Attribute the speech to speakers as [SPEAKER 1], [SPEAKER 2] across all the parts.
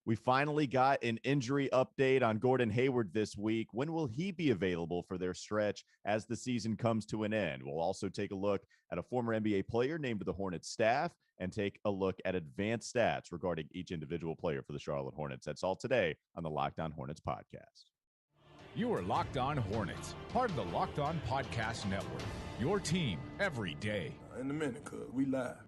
[SPEAKER 1] We finally got an injury update on Gordon Hayward this week. When will he be available for their stretch as the season comes to an end? We'll also take a look at a former NBA player named to the Hornets staff and take a look at advanced stats regarding each individual player for the Charlotte Hornets. That's all today on the Locked On Hornets podcast.
[SPEAKER 2] You are Locked On Hornets, part of the Locked On Podcast Network, your team every day.
[SPEAKER 3] In a minute, cuz we live.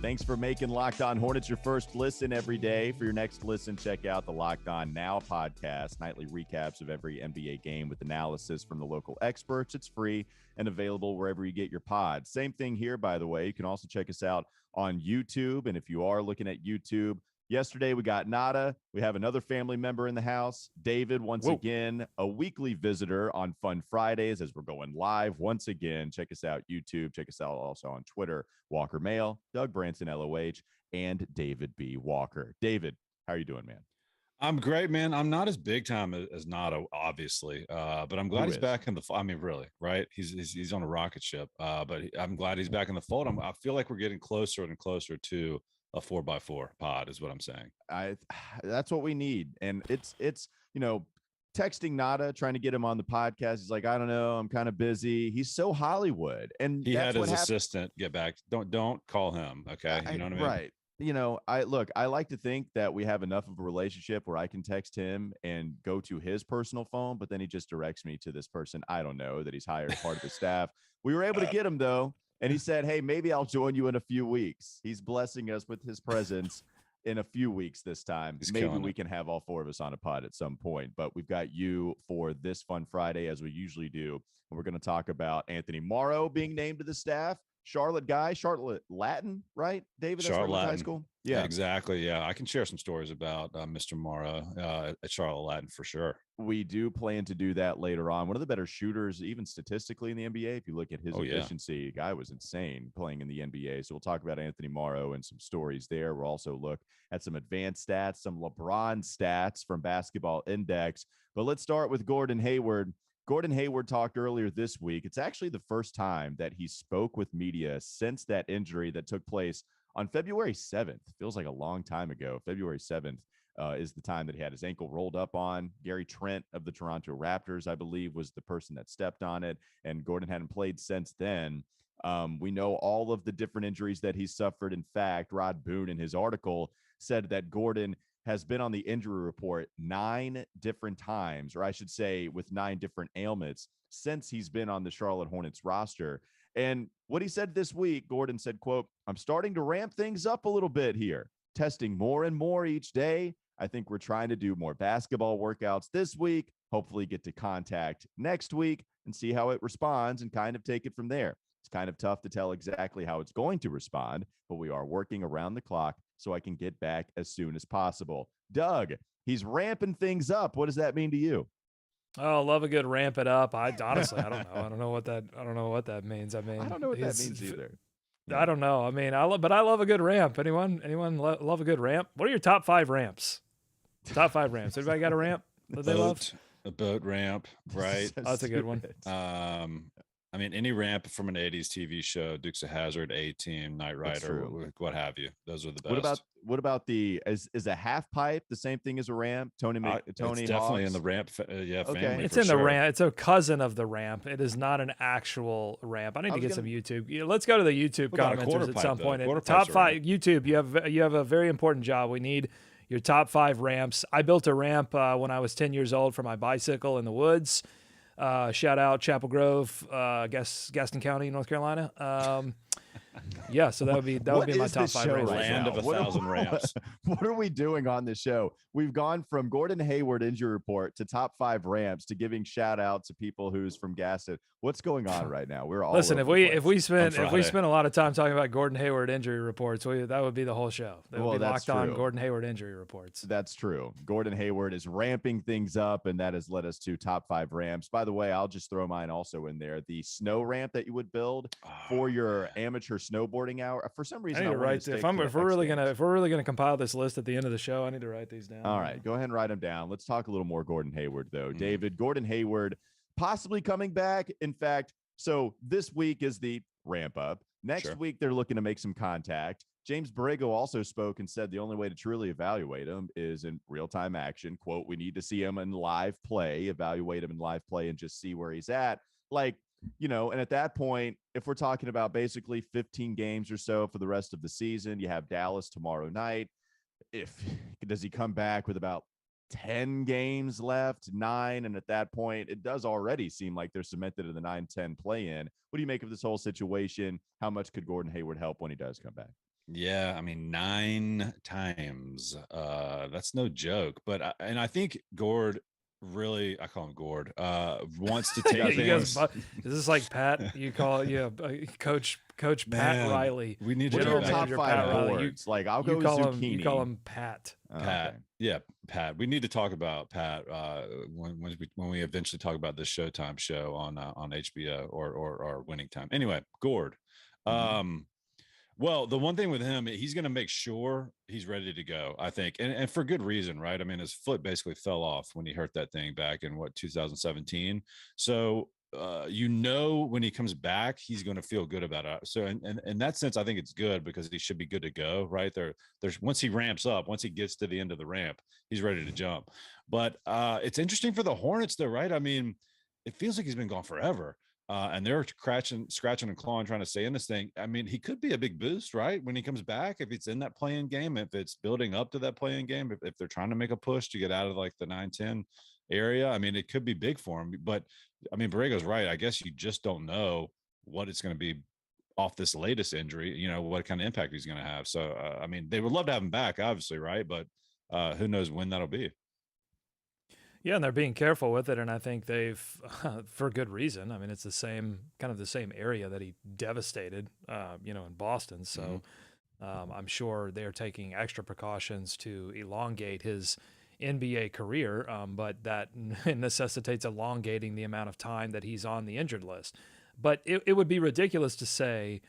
[SPEAKER 1] Thanks for making Locked On Hornets your first listen every day. For your next listen, check out the Locked On Now podcast, nightly recaps of every NBA game with analysis from the local experts. It's free and available wherever you get your pods. Same thing here, by the way. You can also check us out on YouTube. And if you are looking at YouTube, yesterday we got Nada. We have another family member in the house, David, once again, a weekly visitor on Fun Fridays as we're going live once again. Check us out YouTube. Check us out also on Twitter, Walker Mail, Doug Branson, LOH, and David B. Walker. David, how are you doing, man?
[SPEAKER 4] I'm great, man. I'm not as big time as Nada, obviously, but I'm glad he's back in the. I mean, really, right? He's on a rocket ship, but I'm glad he's back in the fold. I feel like we're getting closer and closer to a 4x4 pod, is what I'm saying.
[SPEAKER 1] That's what we need, and it's texting Nada, trying to get him on the podcast. He's like, I don't know, I'm kind of busy. He's so Hollywood, and
[SPEAKER 4] he had his assistant get back. Don't call him, okay? You know what I mean?
[SPEAKER 1] Right. I like to think that we have enough of a relationship where I can text him and go to his personal phone, but then he just directs me to this person I don't know that he's hired part of his staff. We were able to get him though, and he said, hey, maybe I'll join you in a few weeks. He's blessing us with his presence in a few weeks this time. Maybe we can have all four of us on a pod at some point, but we've got you for this Fun Friday as we usually do. And we're going to talk about Anthony Morrow being named to the staff. Charlotte guy, Charlotte Latin, right, David?
[SPEAKER 4] Charlotte Latin.
[SPEAKER 1] High school. Yeah,
[SPEAKER 4] exactly. Yeah, I can share some stories about Mr. Morrow at Charlotte Latin for sure.
[SPEAKER 1] We do plan to do that later on. One of the better shooters, even statistically, in the NBA. If you look at his efficiency, the guy was insane playing in the NBA. So we'll talk about Anthony Morrow and some stories there. We'll also look at some advanced stats, some LeBron stats from Basketball Index. But let's start with Gordon Hayward. Gordon Hayward talked earlier this week. It's actually the first time that he spoke with media since that injury that took place on February 7th. Feels like a long time ago. February 7th is the time that he had his ankle rolled up on. Gary Trent of the Toronto Raptors, I believe, was the person that stepped on it, and Gordon hadn't played since then. We know all of the different injuries that he suffered. In fact, Rod Boone in his article said that Gordon has been on the injury report 9 different times, or I should say with 9 different ailments since he's been on the Charlotte Hornets roster. And what he said this week, Gordon said, quote, I'm starting to ramp things up a little bit here, testing more and more each day. I think we're trying to do more basketball workouts this week, hopefully get to contact next week and see how it responds and kind of take it from there. It's kind of tough to tell exactly how it's going to respond, but we are working around the clock so I can get back as soon as possible. Doug, he's ramping things up. What does that mean to you?
[SPEAKER 5] Oh, love a good ramp it up. Honestly, I don't know. I don't know what that means. I mean,
[SPEAKER 1] I don't know what that means either.
[SPEAKER 5] I don't know. I mean, I love a good ramp. Anyone love a good ramp? What are your top 5 ramps? Top 5 ramps. Everybody got a ramp that they love?
[SPEAKER 4] A boat ramp, right?
[SPEAKER 5] Oh, that's a good one.
[SPEAKER 4] I mean, any ramp from an 80s TV show, Dukes of Hazzard, A-Team, Knight Rider, what have you. Those are the best.
[SPEAKER 1] What about is a half pipe the same thing as a ramp? Tony
[SPEAKER 4] it's definitely
[SPEAKER 1] Hawks?
[SPEAKER 4] In the ramp family.
[SPEAKER 5] It's in the ramp. It's a cousin of the ramp. It is not an actual ramp. I need to get some YouTube. Let's go to the YouTube commenters at some point. Top 5 YouTube. You have a very important job. We need your top 5 ramps. I built a ramp when I was 10 years old for my bicycle in the woods. Shout out Chapel Grove, Gaston County, North Carolina. Yeah, so that would be my top 5 ramps.
[SPEAKER 4] Land of 1,000 ramps.
[SPEAKER 1] What are we doing on this show? We've gone from Gordon Hayward injury report to top 5 ramps to giving shout out to people who's from Gaston. What's going on right now? We're all
[SPEAKER 5] listen. If we spent a lot of time talking about Gordon Hayward injury reports, that would be the whole show. That would be locked on Gordon Hayward injury reports.
[SPEAKER 1] That's true. Gordon Hayward is ramping things up, and that has led us to top 5 ramps. By the way, I'll just throw mine also in there. The snow ramp that you would build for your amateur snowboarding hour. For some reason,
[SPEAKER 5] I need to write. If we're really gonna compile this list at the end of the show, I need to write these down.
[SPEAKER 1] All right, go ahead and write them down. Let's talk a little more Gordon Hayward, though. David, Gordon Hayward possibly coming back. In fact, so this week is the ramp up. Next week, they're looking to make some contact. James Borrego also spoke and said the only way to truly evaluate him is in real-time action. Quote, we need to see him in live play, evaluate him in live play, and just see where he's at. Like, and at that point, if we're talking about basically 15 games or so for the rest of the season, you have Dallas tomorrow night. Does he come back with about 10 games left, 9? And at that point, it does already seem like they're cemented in the 9-10 play-in. What do you make of this whole situation? How much could Gordon Hayward help when he does come back?
[SPEAKER 4] Yeah, I mean, 9 times. That's no joke. But I think Gord really, I call him Gord, wants to take things.
[SPEAKER 5] Is this like Pat? You call it, Coach Pat Riley.
[SPEAKER 4] We need
[SPEAKER 1] your top 5 boards. Like, I'll go with Zucchini.
[SPEAKER 5] You call him Pat.
[SPEAKER 4] Pat. Okay. Yeah, Pat. We need to talk about Pat when we eventually talk about this Showtime show on HBO or Winning Time. Anyway, Gord. Well, the one thing with him, he's going to make sure he's ready to go, I think, and for good reason, right? I mean, his foot basically fell off when he hurt that thing back in 2017. So, when he comes back, he's going to feel good about it. So, in that sense, I think it's good because he should be good to go, right? There's once he ramps up, once he gets to the end of the ramp, he's ready to jump. But it's interesting for the Hornets, though, right? I mean, it feels like he's been gone forever. And they're scratching and clawing, trying to stay in this thing. I mean, he could be a big boost, right? When he comes back, if it's in that play-in game, if it's building up to that play-in game, if they're trying to make a push to get out of like the 9-10 area, I mean, it could be big for him. But I mean, Borrego's right. I guess you just don't know what it's going to be off this latest injury, what kind of impact he's going to have. So, I mean, they would love to have him back, obviously, right? But who knows when that'll be.
[SPEAKER 5] Yeah, and they're being careful with it, and I think they've, for good reason. I mean, it's the same area that he devastated, in Boston. So I'm sure they're taking extra precautions to elongate his NBA career, but that necessitates elongating the amount of time that he's on the injured list. But it would be ridiculous to say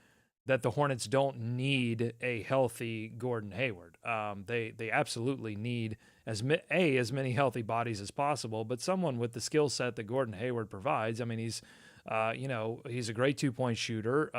[SPEAKER 5] that the Hornets don't need a healthy Gordon Hayward. They absolutely need as many healthy bodies as possible, but someone with the skill set that Gordon Hayward provides. I mean, he's a great 2-point shooter.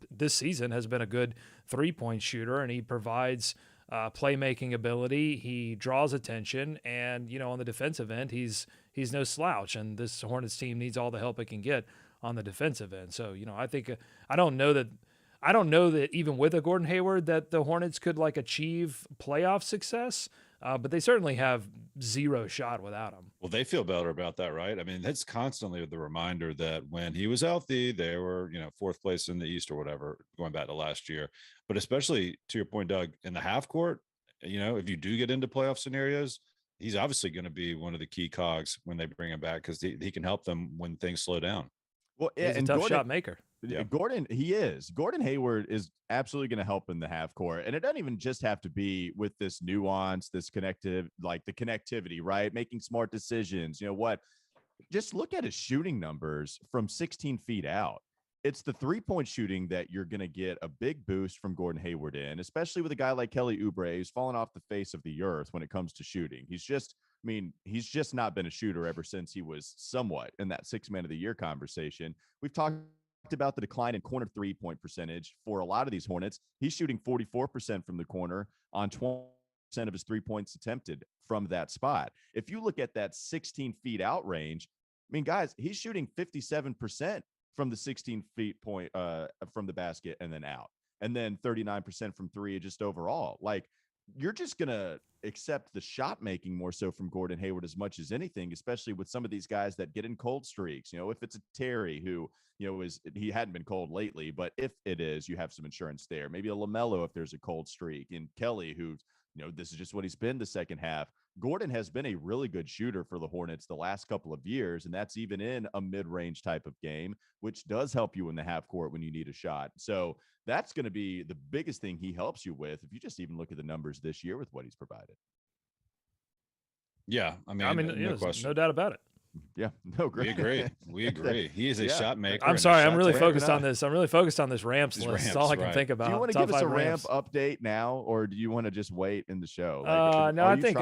[SPEAKER 5] This season has been a good 3-point shooter, and he provides playmaking ability. He draws attention, and on the defensive end, he's no slouch. And this Hornets team needs all the help it can get on the defensive end. So I think I don't know that even with a Gordon Hayward that the Hornets could achieve playoff success. But they certainly have zero shot without him.
[SPEAKER 4] Well, they feel better about that, right? I mean, that's constantly the reminder that when he was healthy, they were, 4th place in the East or whatever, going back to last year. But especially to your point, Doug, in the half court, if you do get into playoff scenarios, he's obviously going to be one of the key cogs when they bring him back because he can help them when things slow down.
[SPEAKER 5] Well, he's a tough shot maker.
[SPEAKER 1] Yeah. Gordon Hayward is absolutely going to help in the half court. And it doesn't even just have to be with this nuance, this the connectivity, right? Making smart decisions. Just look at his shooting numbers from 16 feet out. It's the 3-point shooting that you're going to get a big boost from Gordon Hayward in, especially with a guy like Kelly Oubre, who's fallen off the face of the earth when it comes to shooting. He's just not been a shooter ever since he was somewhat in that 6-man of the year conversation. We've talked about the decline in corner 3-point percentage for a lot of these Hornets. He's shooting 44% from the corner on 20% of his 3 points attempted from that spot. If you look at that 16 feet out range, I mean, guys, he's shooting 57% from the 16 feet point from the basket and then out, and then 39% from 3 just overall. You're just going to accept the shot making more so from Gordon Hayward as much as anything, especially with some of these guys that get in cold streaks. If it's a Terry who, he hadn't been cold lately, but if it is, you have some insurance there. Maybe a LaMelo if there's a cold streak, and Kelly who, this is just what he's been the second half. Gordon has been a really good shooter for the Hornets the last couple of years, and that's even in a mid-range type of game, which does help you in the half court when you need a shot. So that's going to be the biggest thing he helps you with if you just even look at the numbers this year with what he's provided.
[SPEAKER 4] Yeah, I mean, no question.
[SPEAKER 5] No doubt about it.
[SPEAKER 1] Yeah, no, great.
[SPEAKER 4] We agree. He is a shot maker.
[SPEAKER 5] I'm sorry. I'm really focused on this. I'm really focused on this ramps list. That's all I can think about.
[SPEAKER 1] Do you want to give us a ramp update now, or do you want to just wait in the show?
[SPEAKER 5] No, I think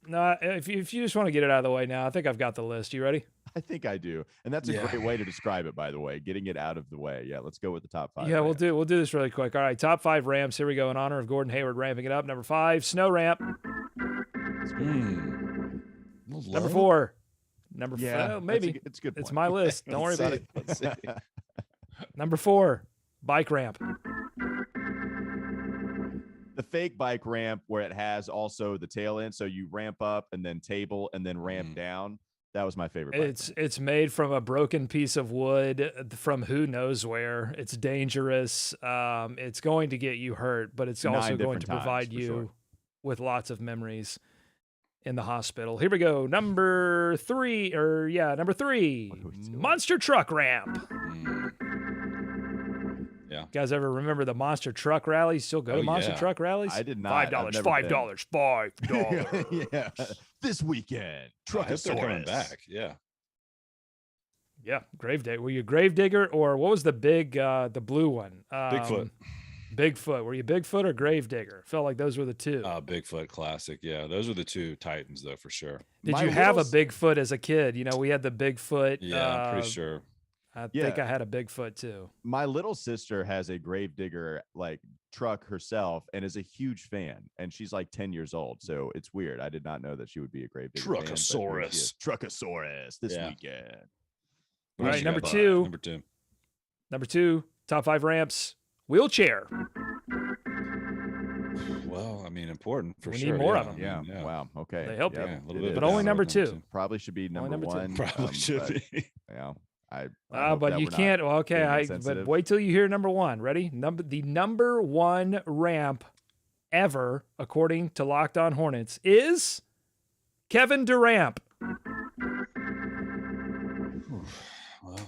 [SPEAKER 5] No, if you just want to get it out of the way now, I think I've got the list. You ready?
[SPEAKER 1] I think I do. And that's a great way to describe it, by the way, getting it out of the way. Yeah, let's go with the top 5.
[SPEAKER 5] Yeah, Rams. we'll do this really quick. All right, top 5 Rams. Here we go in honor of Gordon Hayward ramping it up. Number 5, snow ramp. Number 4. Maybe.
[SPEAKER 1] It's a good point.
[SPEAKER 5] It's my list. Don't worry about it.
[SPEAKER 4] Let's see.
[SPEAKER 5] Number 4, bike ramp.
[SPEAKER 1] The fake bike ramp where it has also the tail end. So you ramp up and then table and then ramp down. That was my favorite.
[SPEAKER 5] It's made from a broken piece of wood from who knows where. It's dangerous. It's going to get you hurt, but it's also going to provide you with lots of memories in the hospital. Here we go. Number 3, monster truck ramp.
[SPEAKER 4] Yeah.
[SPEAKER 5] You guys ever remember the monster truck rallies? Still go to monster truck rallies?
[SPEAKER 1] I did not.
[SPEAKER 5] $5.
[SPEAKER 1] Yeah. This weekend.
[SPEAKER 4] Truckosaurus. They're coming back. Yeah.
[SPEAKER 5] Yeah. Gravedigger. Were you a Gravedigger or what was the the blue one?
[SPEAKER 4] Bigfoot.
[SPEAKER 5] Bigfoot. Were you Bigfoot or Gravedigger? Felt like those were the two.
[SPEAKER 4] Bigfoot classic. Yeah. Those were the two titans though, for sure.
[SPEAKER 5] Did you have a Bigfoot as a kid? You know, we had the Bigfoot.
[SPEAKER 4] Yeah, I'm pretty sure.
[SPEAKER 5] I think I had a Bigfoot too.
[SPEAKER 1] My little sister has a Gravedigger truck herself and is a huge fan. And she's like 10 years old. So it's weird. I did not know that she would be a Gravedigger
[SPEAKER 4] Truckosaurus.
[SPEAKER 1] Truckosaurus this weekend.
[SPEAKER 5] All right, number 2. Number 2, top 5 ramps. Wheelchair.
[SPEAKER 4] Well, I mean, important for
[SPEAKER 5] we
[SPEAKER 4] sure.
[SPEAKER 5] We need more of them.
[SPEAKER 1] Yeah. Wow. Okay.
[SPEAKER 5] They help you.
[SPEAKER 4] A little bit,
[SPEAKER 5] but only number 2.
[SPEAKER 1] Probably should be number 1.
[SPEAKER 4] Probably should be.
[SPEAKER 1] Yeah.
[SPEAKER 5] But you can't. Well, okay. But wait till you hear number 1. Ready? The number 1 ramp ever, according to Locked On Hornets, is Kevin Durant.
[SPEAKER 4] Well,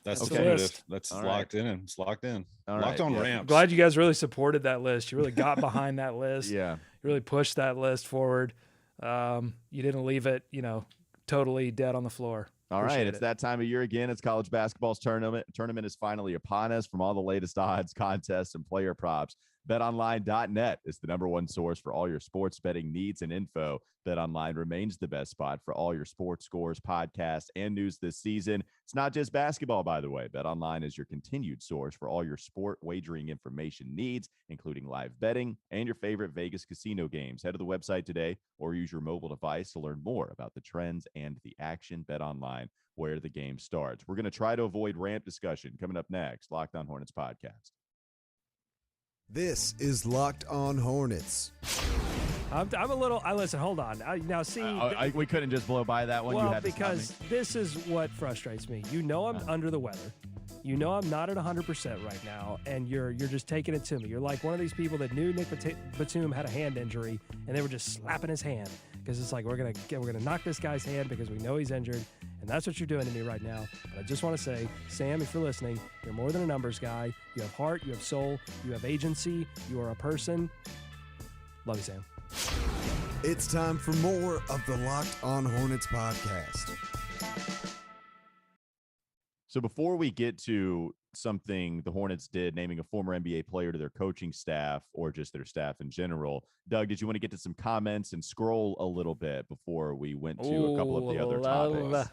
[SPEAKER 4] that's definitive. That's locked in. It's locked in. Locked on ramps.
[SPEAKER 5] Glad you guys really supported that list. You really got behind that list.
[SPEAKER 1] Yeah.
[SPEAKER 5] You really pushed that list forward. You didn't leave it, totally dead on the floor.
[SPEAKER 1] All right, it's that time of year again. It's college basketball's tournament. Tournament is finally upon us. From all the latest odds, contests, and player props, BetOnline.net is the number 1 source for all your sports betting needs and info. BetOnline remains the best spot for all your sports scores, podcasts, and news this season. It's not just basketball, by the way. BetOnline is your continued source for all your sport wagering information needs, including live betting and your favorite Vegas casino games. Head to the website today or use your mobile device to learn more about the trends and the action. BetOnline, where the game starts. We're going to try to avoid ramp discussion. Coming up next, Locked On Hornets podcast.
[SPEAKER 3] This is Locked On Hornets.
[SPEAKER 5] I'm a little. Listen. Hold on. Now see.
[SPEAKER 1] We couldn't just blow by that one.
[SPEAKER 5] Well, because this is what frustrates me. I'm under the weather. I'm not at 100% right now, and you're just taking it to me. You're like one of these people that knew Nick Batum had a hand injury, and they were just slapping his hand because it's like we're gonna knock this guy's hand because we know he's injured, and that's what you're doing to me right now. But I just want to say, Sam, if you're listening, you're more than a numbers guy. You have heart, you have soul, you have agency. You are a person. Love you, Sam.
[SPEAKER 3] It's time for more of the Locked On Hornets podcast.
[SPEAKER 1] So before we get to something the Hornets did, naming a former NBA player to their coaching staff or just their staff in general, Doug, did you want to get to some comments and scroll a little bit before we went to a couple of the other topics?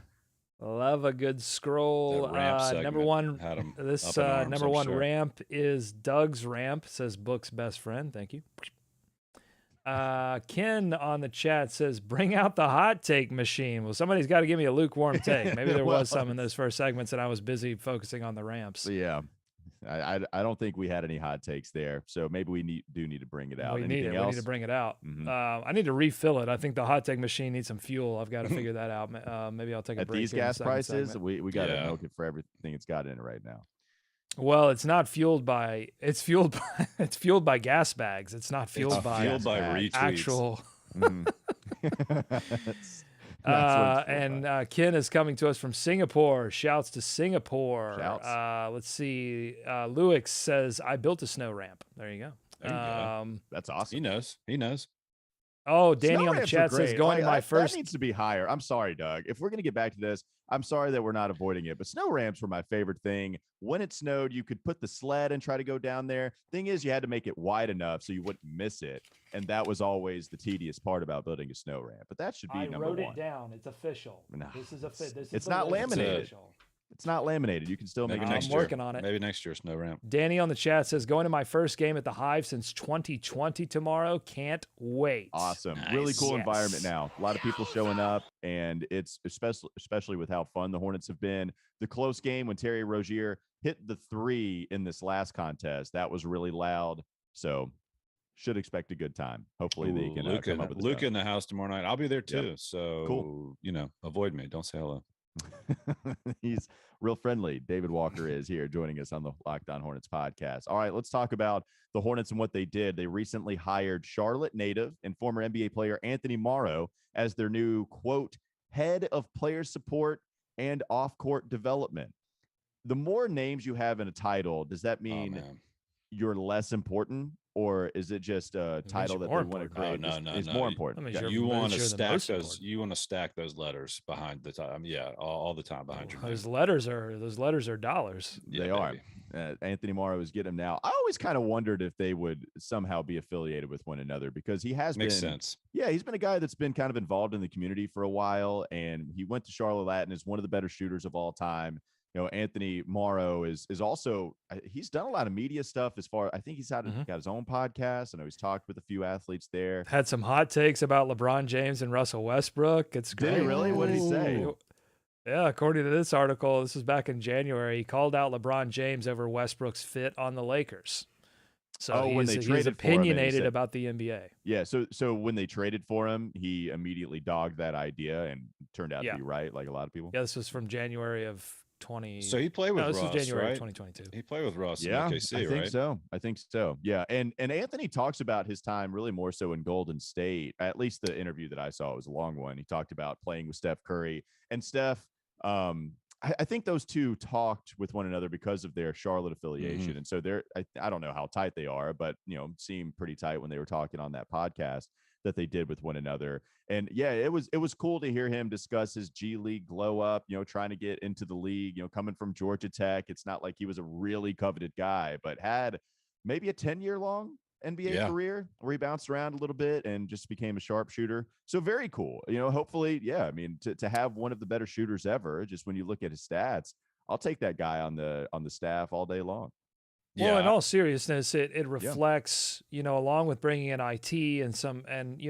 [SPEAKER 5] Love a good scroll. Number 1, this number 1 ramp is Doug's ramp, says Book's best friend. Thank you. Ken on the chat says, bring out the hot take machine. Well, somebody's got to give me a lukewarm take. Maybe there was some in those first segments and I was busy focusing on the ramps.
[SPEAKER 1] Yeah. I don't think we had any hot takes there. So maybe we do need to bring it out.
[SPEAKER 5] We need to bring it out. Mm-hmm. I need to refill it. I think the hot take machine needs some fuel. I've got to figure that out. Maybe I'll take a break.
[SPEAKER 1] At these gas prices, we got to milk it for everything it's got in it right now.
[SPEAKER 5] Well, it's not fueled by it's fueled by gas bags. It's not fueled by
[SPEAKER 4] retweets.
[SPEAKER 5] Actual. And Ken is coming to us from Singapore. Shouts to Singapore. Let's see. Lewis says, I built a snow ramp. There you go.
[SPEAKER 1] That's awesome.
[SPEAKER 4] He knows.
[SPEAKER 5] Oh, Danny on the chat says going to my first.
[SPEAKER 1] That needs to be higher. I'm sorry, Doug. If we're going to get back to this, I'm sorry that we're not avoiding it. But snow ramps were my favorite thing. When it snowed, you could put the sled and try to go down there. Thing is, you had to make it wide enough so you wouldn't miss it. And that was always the tedious part about building a snow ramp. But that should be number one.
[SPEAKER 5] I wrote it down. It's official.
[SPEAKER 1] No,
[SPEAKER 5] this is official.
[SPEAKER 1] It's not laminated. It's not laminated. You can still make it next year.
[SPEAKER 5] I'm working on it.
[SPEAKER 4] Maybe next year, snow ramp.
[SPEAKER 5] Danny on the chat says, going to my first game at the Hive since 2020 tomorrow. Can't wait.
[SPEAKER 1] Awesome. Nice. Really cool environment now. A lot of people showing up, and it's especially with how fun the Hornets have been. The close game when Terry Rozier hit the 3 in this last contest, that was really loud. So should expect a good time. Hopefully they can come up with
[SPEAKER 4] Luke in the house tomorrow night. I'll be there too.
[SPEAKER 1] Yep.
[SPEAKER 4] So cool. Avoid me. Don't say hello.
[SPEAKER 1] He's real friendly. David Walker is here joining us on the Locked On Hornets podcast. All right, let's talk about the Hornets and what they did. They recently hired Charlotte native and former NBA player Anthony Morrow as their new, quote, head of player support and off-court development. The more names you have in a title, does that mean you're less important? Or is it just a title that they want to create?
[SPEAKER 4] No.
[SPEAKER 1] It's more important.
[SPEAKER 4] You want to stack those. You want to stack those letters behind the time. Yeah, all the time behind your name.
[SPEAKER 5] Those letters are dollars.
[SPEAKER 1] They are. Anthony Morrow is getting them now. I always kind of wondered if they would somehow be affiliated with one another because he has
[SPEAKER 4] Makes sense.
[SPEAKER 1] Yeah, he's been a guy that's been kind of involved in the community for a while, and he went to Charlotte Latin, is one of the better shooters of all time. Anthony Morrow is also, he's done a lot of media stuff I think he's got his own podcast. I know he's talked with a few athletes there.
[SPEAKER 5] Had some hot takes about LeBron James and Russell Westbrook. It's great.
[SPEAKER 1] Did he really? What did he say?
[SPEAKER 5] Yeah, according to this article, this was back in January, he called out LeBron James over Westbrook's fit on the Lakers. So he's opinionated about the NBA.
[SPEAKER 1] Yeah, so when they traded for him, he immediately dogged that idea and turned out to be right, like a lot of people.
[SPEAKER 5] Yeah, this was from January of 20.
[SPEAKER 1] So he played with Russ,
[SPEAKER 5] this was January
[SPEAKER 1] right?
[SPEAKER 5] of 2022.
[SPEAKER 4] He played with Russ.
[SPEAKER 1] Yeah,
[SPEAKER 4] in OKC,
[SPEAKER 1] I think so. Yeah, and Anthony talks about his time really more so in Golden State. At least the interview that I saw was a long one. He talked about playing with Steph Curry and Steph. I think those two talked with one another because of their Charlotte affiliation, and so I don't know how tight they are, but seemed pretty tight when they were talking on that podcast that they did with one another. And yeah, it was cool to hear him discuss his G League glow up, trying to get into the league, coming from Georgia Tech. It's not like he was a really coveted guy, but had maybe a 10-year long NBA career where he bounced around a little bit and just became a sharpshooter. So very cool. Hopefully, to have one of the better shooters ever, just when you look at his stats, I'll take that guy on the staff all day long.
[SPEAKER 5] Well, in all seriousness, it reflects, along with bringing in IT and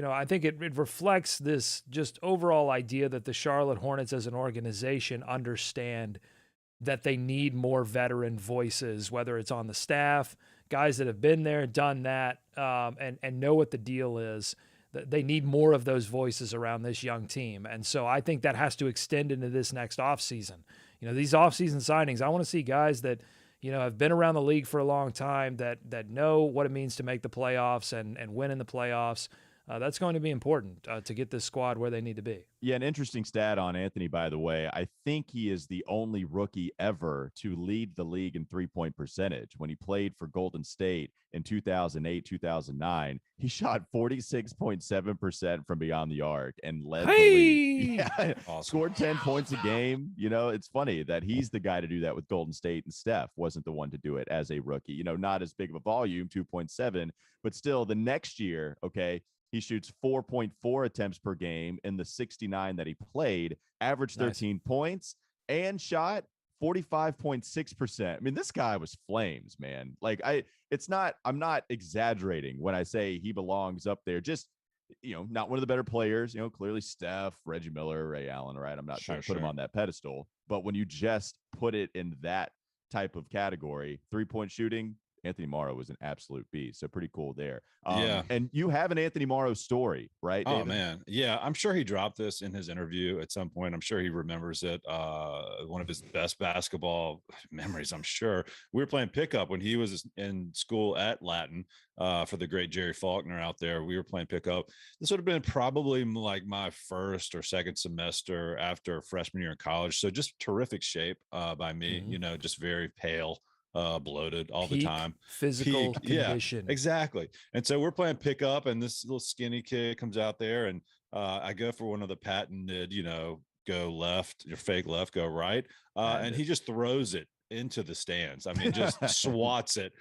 [SPEAKER 5] I think it reflects this just overall idea that the Charlotte Hornets as an organization understand that they need more veteran voices, whether it's on the staff, guys that have been there, done that, and know what the deal is. They need more of those voices around this young team. And so I think that has to extend into this next offseason. These offseason signings, I want to see guys that, have been around the league for a long time, that know what it means to make the playoffs and win in the playoffs. That's going to be important to get this squad where they need to be.
[SPEAKER 1] Yeah, an interesting stat on Anthony, by the way. I think he is the only rookie ever to lead the league in three-point percentage. When he played for Golden State in 2008, 2009, he shot 46.7% from beyond the arc and led the league. Yeah, awesome. Scored 10 points a game. It's funny that he's the guy to do that with Golden State, and Steph wasn't the one to do it as a rookie. Not as big of a volume, 2.7, but still the next year, he shoots 4.4 attempts per game in the 69 that he played, averaged 13 points, and shot 45.6%. I mean, this guy was flames, man. I'm not exaggerating when I say he belongs up there. Just, not one of the better players, clearly Steph, Reggie Miller, Ray Allen, right? I'm not trying to put him on that pedestal, but when you just put it in that type of category, 3-point shooting, Anthony Morrow was an absolute beast. So pretty cool there. And you have an Anthony Morrow story, right, David?
[SPEAKER 4] Oh, man. Yeah, I'm sure he dropped this in his interview at some point. I'm sure he remembers it. One of his best basketball memories, I'm sure. We were playing pickup when he was in school at Latin for the great Jerry Faulkner out there. We were playing pickup. This would have been probably like my first or second semester after freshman year in college. So just terrific shape by me, just very pale. bloated all the time.
[SPEAKER 5] Physical condition.
[SPEAKER 4] Yeah, exactly. And so we're playing pickup, and this little skinny kid comes out there, and I go for one of the patented, go left, your fake left, go right. And he just throws it into the stands. I mean, just swats it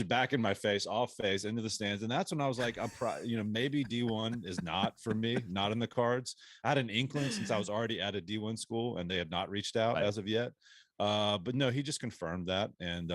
[SPEAKER 4] back in my face, off face, into the stands. And that's when I was like, maybe D1 is not for me, not in the cards. I had an inkling since I was already at a D1 school and they had not reached out as of yet. But no, he just confirmed that. And,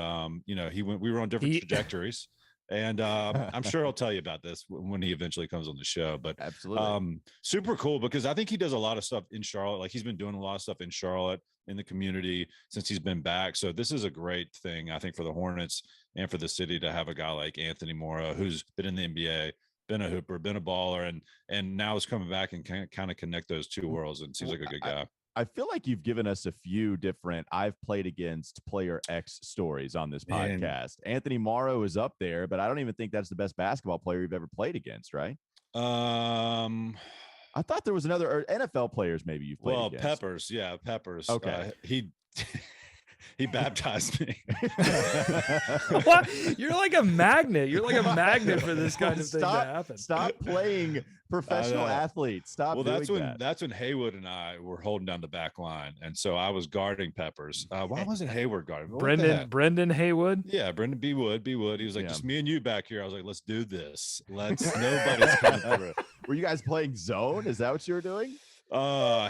[SPEAKER 4] we were on different trajectories. And I'm sure he'll tell you about this when he eventually comes on the show. But
[SPEAKER 1] absolutely,
[SPEAKER 4] super cool, because I think he does a lot of stuff in Charlotte. Like, he's been doing a lot of stuff in Charlotte in the community since he's been back. So this is a great thing, I think, for the Hornets and for the city to have a guy like Anthony Morrow, who's been in the NBA, been a hooper, been a baller, and now is coming back and can kind of connect those two worlds, and seems like a good guy.
[SPEAKER 1] I feel like you've given us a few different I've played against player X stories on this podcast. Anthony Morrow is up there, but I don't even think that's the best basketball player you've ever played against, right? I thought there was another NFL players maybe you've played against.
[SPEAKER 4] Peppers. Yeah, Peppers.
[SPEAKER 1] Okay.
[SPEAKER 4] He baptized me.
[SPEAKER 5] What? You're like a magnet. You're like a magnet for this kind of thing to happen.
[SPEAKER 1] Stop playing professional athletes. Stop.
[SPEAKER 4] Well,
[SPEAKER 1] doing
[SPEAKER 4] that's when Hayward and I were holding down the back line, and so I was guarding Peppers. Why wasn't Hayward guarding?
[SPEAKER 5] Brendan Haywood.
[SPEAKER 4] Yeah, Brendan B. Wood. He was like, just me and you back here. I was like, let's do this. Nobody's coming through.
[SPEAKER 1] Were you guys playing zone? Is that what you were doing?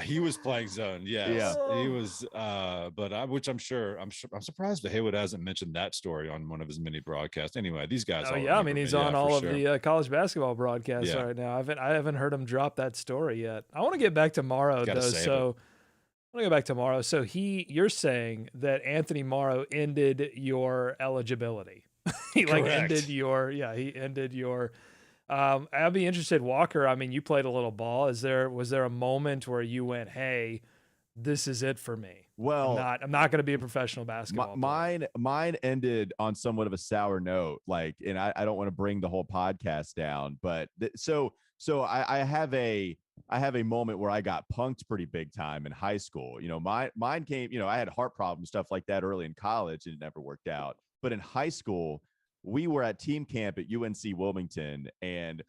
[SPEAKER 4] He was playing zone. Yes. Yeah. He was. But I'm surprised that Hayward hasn't mentioned that story on one of his mini broadcasts. Anyway, these guys.
[SPEAKER 5] Oh yeah, I mean, he's on all of the college basketball broadcasts right now. I haven't heard him drop that story yet. I want to get back to Morrow though. So I want to go back to Morrow. So you're saying that Anthony Morrow ended your eligibility. He ended your. I'd be interested, Walker. I mean, you played a little ball. Was there a moment where you went, "Hey, this is it for me"?
[SPEAKER 1] Well,
[SPEAKER 5] I'm not going to be a professional basketball player. Mine ended on somewhat of a sour note. And I don't want to bring the whole podcast down, but so I have a moment where I got punked pretty big time in high school. Mine came. I had heart problems, stuff like that early in college, and it never worked out. But in high school, we were at team camp at UNC Wilmington and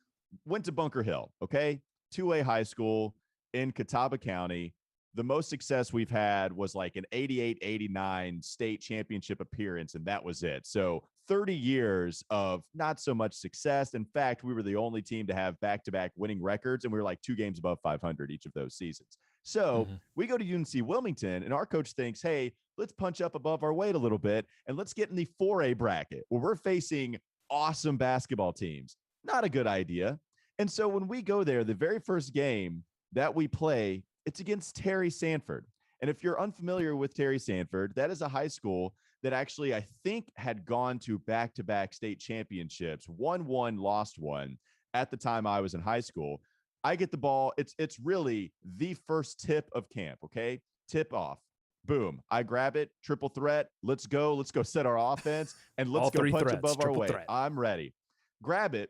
[SPEAKER 5] went to Bunker Hill, okay? 2A high school in Catawba County. The most success we've had was like an 88-89 state championship appearance, and that was it. So 30 years of not so much success. In fact, we were the only team to have back-to-back winning records, and we were like 2 games above 500 each of those seasons. So we go to UNC Wilmington, and our coach thinks, hey, let's punch up above our weight a little bit, and let's get in the 4A bracket where we're facing awesome basketball teams. Not a good idea. And so when we go there, the very first game that we play, it's against Terry Sanford. And if you're unfamiliar with Terry Sanford, that is a high school that actually, I think, had gone to back-to-back state championships, won one, lost one at the time I was in high school. I get the ball. It's really the first tip of camp, okay? Tip off. Boom. I grab it. Triple threat. Let's go. Let's go set our offense, and let's go punch above our weight. I'm ready. Grab it.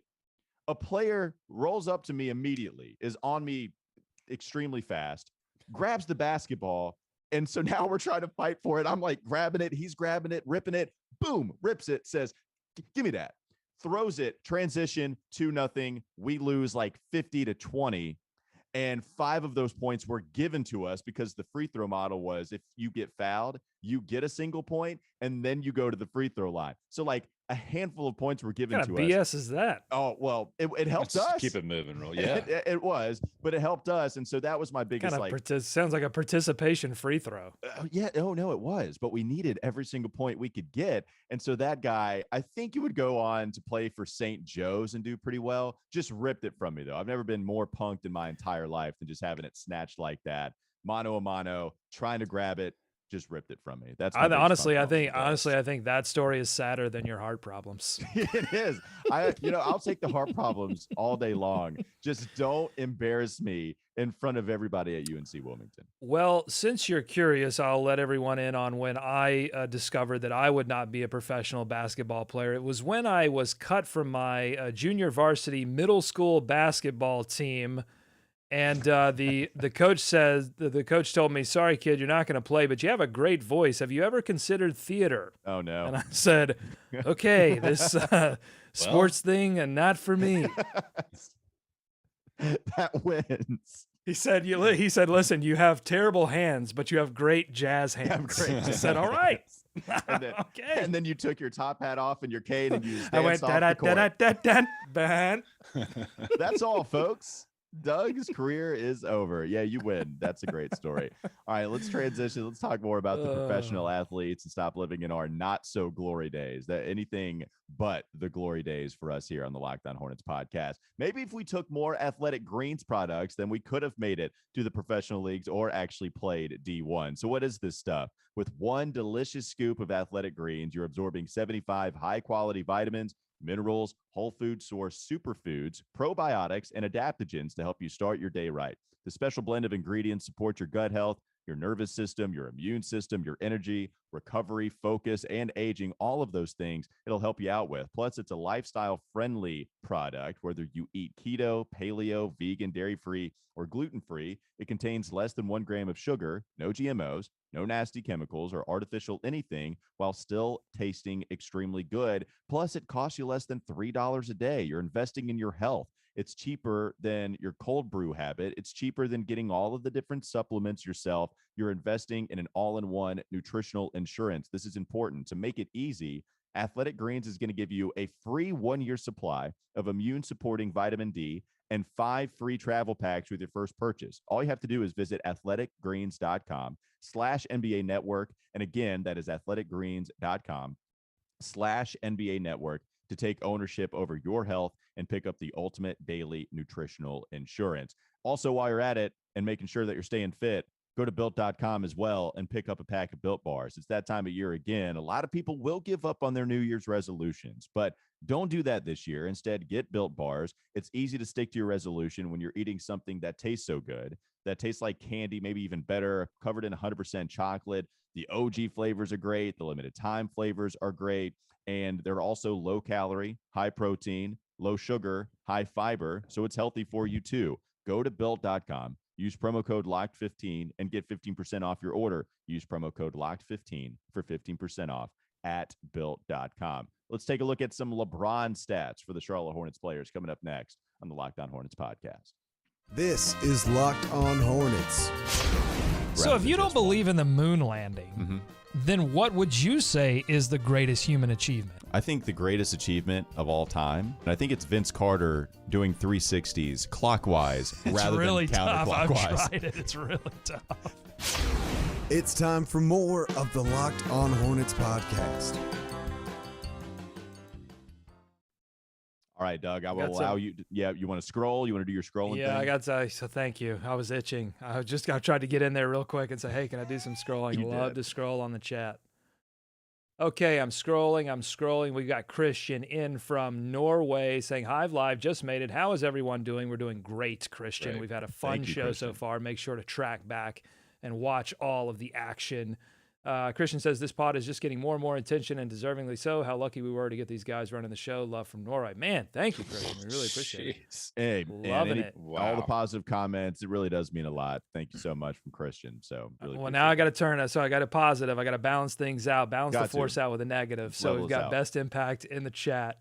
[SPEAKER 5] A player rolls up to me immediately, is on me extremely fast, grabs the basketball. And so now we're trying to fight for it. I'm like grabbing it. He's grabbing it, ripping it. Boom, rips it, says, give me that. Throws it, transition, 2-0. We lose like 50-20. And 5 of those points were given to us because the free throw model was if you get fouled, you get a single point, and then you go to the free throw line. So like a handful of points were given to us. What kind of BS is that?
[SPEAKER 1] Oh, well, it helped us.
[SPEAKER 4] Keep it moving, real. Yeah,
[SPEAKER 1] it was, but it helped us. And so that was my biggest,
[SPEAKER 5] sounds like a participation free throw.
[SPEAKER 1] Yeah. Oh, no, it was, but we needed every single point we could get. And so that guy, I think he would go on to play for St. Joe's and do pretty well. Just ripped it from me, though. I've never been more punked in my entire life than just having it snatched like that. Mano a mano, trying to grab it. Just ripped it from me. That's
[SPEAKER 5] honestly, I think that story is sadder than your heart problems.
[SPEAKER 1] It is. I'll take the heart problems all day long. Just don't embarrass me in front of everybody at UNC Wilmington.
[SPEAKER 5] Well, since you're curious, I'll let everyone in on when I discovered that I would not be a professional basketball player. It was when I was cut from my junior varsity middle school basketball team And the coach told me, "Sorry, kid, you're not going to play, but you have a great voice. Have you ever considered theater?"
[SPEAKER 1] Oh no!
[SPEAKER 5] And I said, "Okay, this sports thing, and not for me."
[SPEAKER 1] That wins.
[SPEAKER 5] He said, "Listen, you have terrible hands, but you have great jazz hands." I said, "All right."
[SPEAKER 1] Okay. And then you took your top hat off and your cane and you just
[SPEAKER 5] I went
[SPEAKER 1] ban. That's all, folks. Doug's career is over. Yeah, you win. That's a great story. All right, let's transition. Let's talk more about the professional athletes and stop living in our not so glory days. That anything but the glory days for us here on the Locked On Hornets podcast. Maybe if we took more Athletic Greens products, then we could have made it to the professional leagues or actually played D1. So what is this stuff? With one delicious scoop of Athletic Greens, you're absorbing 75 high-quality vitamins, minerals, whole food source superfoods, probiotics, and adaptogens to help you start your day right. The special blend of ingredients supports your gut health, your nervous system, your immune system, your energy, recovery, focus, and aging, all of those things it'll help you out with. Plus, it's a lifestyle-friendly product, whether you eat keto, paleo, vegan, dairy-free, or gluten-free. It contains less than 1 gram of sugar, no GMOs, no nasty chemicals or artificial anything, while still tasting extremely good. Plus, it costs you less than $3 a day. You're investing in your health. It's cheaper than your cold brew habit. It's cheaper than getting all of the different supplements yourself. You're investing in an all-in-one nutritional insurance. This is important. To make it easy, Athletic Greens is going to give you a free 1-year supply of immune-supporting vitamin D and 5 free travel packs with your first purchase. All you have to do is visit athleticgreens.com/NBA Network. And again, that is athleticgreens.com/NBA Network to take ownership over your health and pick up the ultimate daily nutritional insurance. Also, while you're at it and making sure that you're staying fit, go to built.com as well and pick up a pack of Built Bars. It's that time of year again. A lot of people will give up on their New Year's resolutions, but don't do that this year. Instead, get Built Bars. It's easy to stick to your resolution when you're eating something that tastes so good, that tastes like candy, maybe even better, covered in 100% chocolate. The OG flavors are great. The limited time flavors are great. And they're also low calorie, high protein, low sugar, high fiber. So it's healthy for you too. Go to built.com. Use promo code LOCKED15 and get 15% off your order. Use promo code LOCKED15 for 15% off at built.com. Let's take a look at some LeBron stats for the Charlotte Hornets players coming up next on the Locked On Hornets podcast.
[SPEAKER 3] This is Locked On Hornets.
[SPEAKER 5] So if you don't believe in the moon landing, then what would you say is the greatest human achievement?
[SPEAKER 1] I think the greatest achievement of all time, and I think it's Vince Carter doing 360s clockwise rather
[SPEAKER 5] really
[SPEAKER 1] than counterclockwise.
[SPEAKER 5] I've tried it. It's really tough.
[SPEAKER 3] It's time for more of the Locked On Hornets podcast.
[SPEAKER 1] All right, Doug, I will allow you. You want to scroll? You want to do your scrolling thing?
[SPEAKER 5] I got to. So thank you. I was itching. I tried to get in there real quick and say, hey, can I do some scrolling? Love to scroll on the chat. Okay, I'm scrolling. We got Christian in from Norway saying, HIVE Live just made it. How is everyone doing? We're doing great, Christian. Great. We've had a fun show so far. Make sure to track back and watch all of the action. Christian says this pod is just getting more and more attention, and deservingly so. How lucky we were to get these guys running the show. Love from Norway. Man, thank you, Christian. We really appreciate it.
[SPEAKER 1] Hey,
[SPEAKER 5] loving it.
[SPEAKER 1] Wow. All the positive comments. It really does mean a lot. Thank you so much from Christian. So really
[SPEAKER 5] now I got to turn it. So I got a positive. I got to balance things out, the force out with a negative. So we've got Best Impact in the chat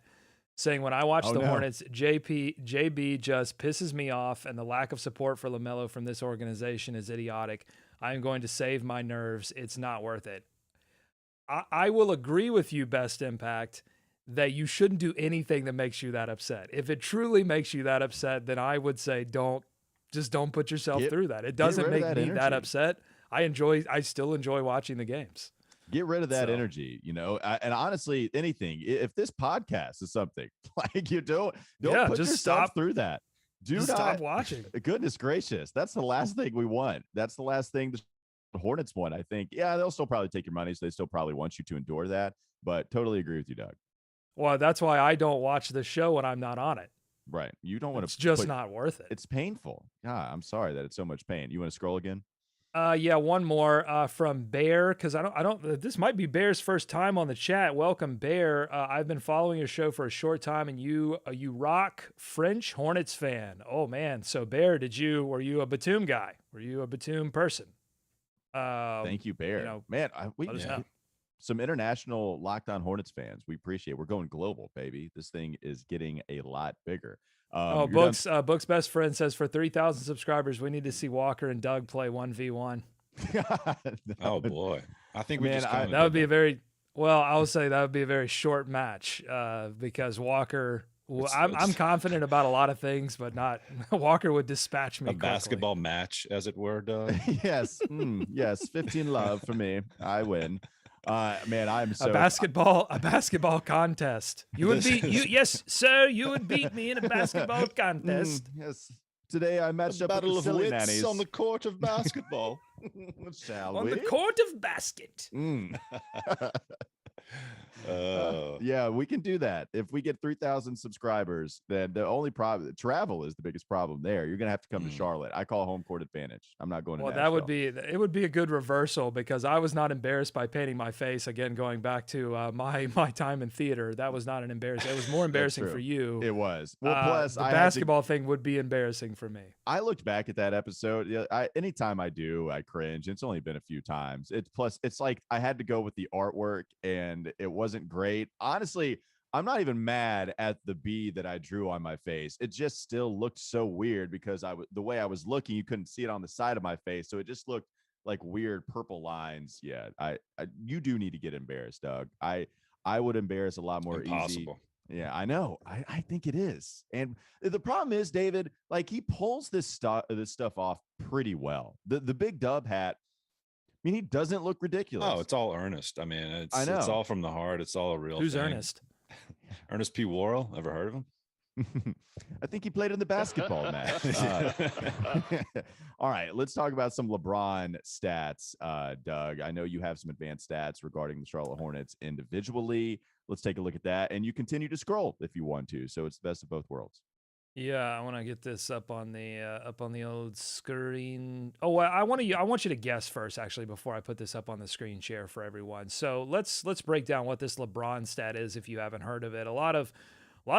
[SPEAKER 5] saying, when I watch Hornets, JB just pisses me off, and the lack of support for LaMelo from this organization is idiotic. I'm going to save my nerves. It's not worth it. I will agree with you, Best Impact, that you shouldn't do anything that makes you that upset. If it truly makes you that upset, then I would say don't put yourself through that. It doesn't make me that upset. I still enjoy watching the games.
[SPEAKER 1] Get rid of that energy, and honestly, anything. If this podcast is something like you don't put yourself through that.
[SPEAKER 5] Stop watching.
[SPEAKER 1] Goodness gracious. That's the last thing we want. That's the last thing the Hornets want, I think. Yeah, they'll still probably take your money, so they still probably want you to endure that. But totally agree with you, Doug.
[SPEAKER 5] Well, that's why I don't watch the show when I'm not on it.
[SPEAKER 1] Right. You don't want to.
[SPEAKER 5] It's just not worth it.
[SPEAKER 1] It's painful. Yeah, I'm sorry that it's so much pain. You want to scroll again?
[SPEAKER 5] Yeah, one more from Bear, because I don't. This might be Bear's first time on the chat. Welcome, Bear. I've been following your show for a short time, and you rock. French Hornets fan. Oh man, so Bear, were you a Batum guy? Were you a Batum person?
[SPEAKER 1] Thank you, Bear. Man, some international Locked On Hornets fans. We appreciate it. We're going global, baby. This thing is getting a lot bigger.
[SPEAKER 5] Book's best friend says for 3,000 subscribers, we need to see Walker and Doug play 1v1.
[SPEAKER 4] Oh boy, I think
[SPEAKER 5] that would be a very I would say that would be a very short match because Walker. I'm confident about a lot of things, but not Walker would dispatch me.
[SPEAKER 4] A basketball match, as it were, Doug.
[SPEAKER 1] Yes, yes, 15 love for me. I win. Man, I'm so
[SPEAKER 5] a basketball contest. You would beat you, yes, sir. You would beat me in a basketball contest.
[SPEAKER 1] Yes. Today I matched up
[SPEAKER 4] battle
[SPEAKER 1] with the
[SPEAKER 4] of wits
[SPEAKER 1] nannies
[SPEAKER 4] on the court of basketball.
[SPEAKER 5] On the court of basket.
[SPEAKER 1] Yeah, we can do that. If we get 3,000 subscribers, then the only problem, travel is the biggest problem there. You're gonna have to come to Charlotte. I call home court advantage. I'm not going to Nashville.
[SPEAKER 5] It would be a good reversal because I was not embarrassed by painting my face. Again, going back to my time in theater, that was not an embarrassment. It was more embarrassing for you.
[SPEAKER 1] It was. Well, plus
[SPEAKER 5] the basketball thing would be embarrassing for me.
[SPEAKER 1] I looked back at that episode. Anytime I do, I cringe. It's only been a few times. It's like I had to go with the artwork and it wasn't great. Honestly, I'm not even mad at the bee that I drew on my face. It just still looked so weird because the way I was looking, you couldn't see it on the side of my face. So it just looked like weird purple lines. Yeah, you do need to get embarrassed, Doug. I would embarrass a lot more
[SPEAKER 4] Impossible.
[SPEAKER 1] Easy. Yeah, I know. I think it is. And the problem is, David, like he pulls this stuff off pretty well. The big dub hat, I mean, he doesn't look ridiculous.
[SPEAKER 4] Oh, it's all earnest. I mean, it's all from the heart. It's all a real
[SPEAKER 5] Who's
[SPEAKER 4] thing.
[SPEAKER 5] Ernest?
[SPEAKER 4] Ernest P. Worrell. Ever heard of him?
[SPEAKER 1] I think he played in the basketball match. All right, let's talk about some LeBron stats, Doug. I know you have some advanced stats regarding the Charlotte Hornets individually. Let's take a look at that, and you continue to scroll if you want to. So it's the best of both worlds.
[SPEAKER 5] Yeah, I want to get this up on the old screen. Oh, I want you to guess first, actually, before I put this up on the screen share for everyone. So let's break down what this LeBron stat is if you haven't heard of it. A lot of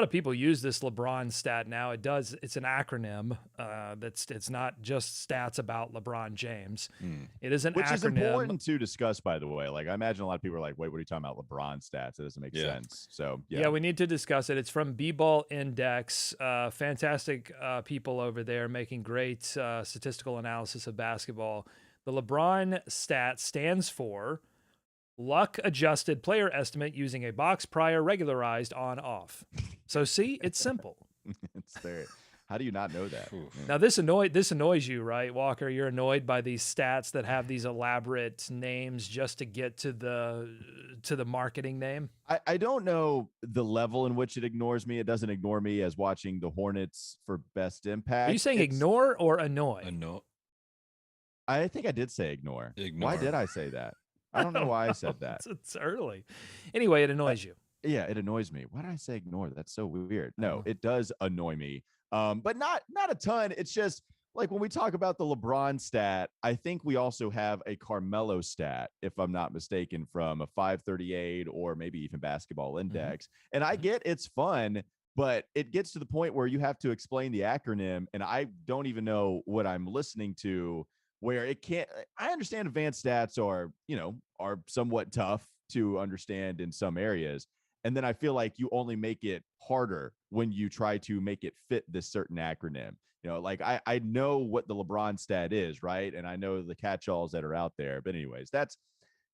[SPEAKER 5] people use this LeBron stat now. It's an acronym. It's not just stats about LeBron James. It is an acronym.
[SPEAKER 1] Which is important to discuss, by the way. Like I imagine a lot of people are like, wait, what are you talking about? LeBron stats? It doesn't make sense. So
[SPEAKER 5] yeah, we need to discuss it. It's from B-Ball Index. Fantastic people over there making great statistical analysis of basketball. The LeBron stat stands for luck adjusted player estimate using a box prior regularized on off. So see, it's simple.
[SPEAKER 1] It's there. How do you not know that?
[SPEAKER 5] Now this annoys you, right, Walker? You're annoyed by these stats that have these elaborate names just to get to the marketing name.
[SPEAKER 1] I don't know the level in which it ignores me. It doesn't ignore me as watching the Hornets for best impact.
[SPEAKER 5] Are you saying ignore or annoy?
[SPEAKER 4] Annoy.
[SPEAKER 1] I think I did say ignore. Why did I say that? I don't know why I said that.
[SPEAKER 5] It's early. Anyway, it annoys you.
[SPEAKER 1] Yeah, it annoys me. Why did I say ignore? That's so weird. No, it does annoy me. But not a ton. It's just like when we talk about the LeBron stat, I think we also have a Carmelo stat, if I'm not mistaken, from a 538 or maybe even Basketball Index. And I get it's fun, but it gets to the point where you have to explain the acronym, and I don't even know what I'm listening to. Where it can't, I understand advanced stats are somewhat tough to understand in some areas. And then I feel like you only make it harder when you try to make it fit this certain acronym. Like I know what the LeBron stat is, right? And I know the catch-alls that are out there. But anyways,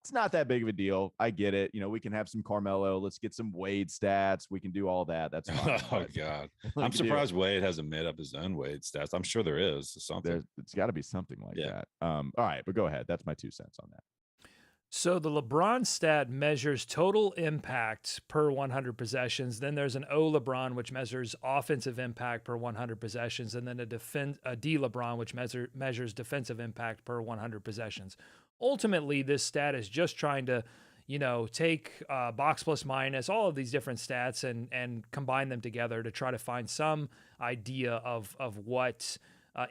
[SPEAKER 1] it's not that big of a deal. I get it. We can have some Carmelo. Let's get some Wade stats. We can do all that. That's fine.
[SPEAKER 4] Oh, God. I'm surprised Wade hasn't made up his own Wade stats. I'm sure there is something.
[SPEAKER 1] It's got to be something like that. All right, but go ahead. That's my 2 cents on that.
[SPEAKER 5] So the LeBron stat measures total impact per 100 possessions. Then there's an O LeBron, which measures offensive impact per 100 possessions. And then a D LeBron, which measures defensive impact per 100 possessions. Ultimately, this stat is just trying to, take box plus minus, all of these different stats and combine them together to try to find some idea of what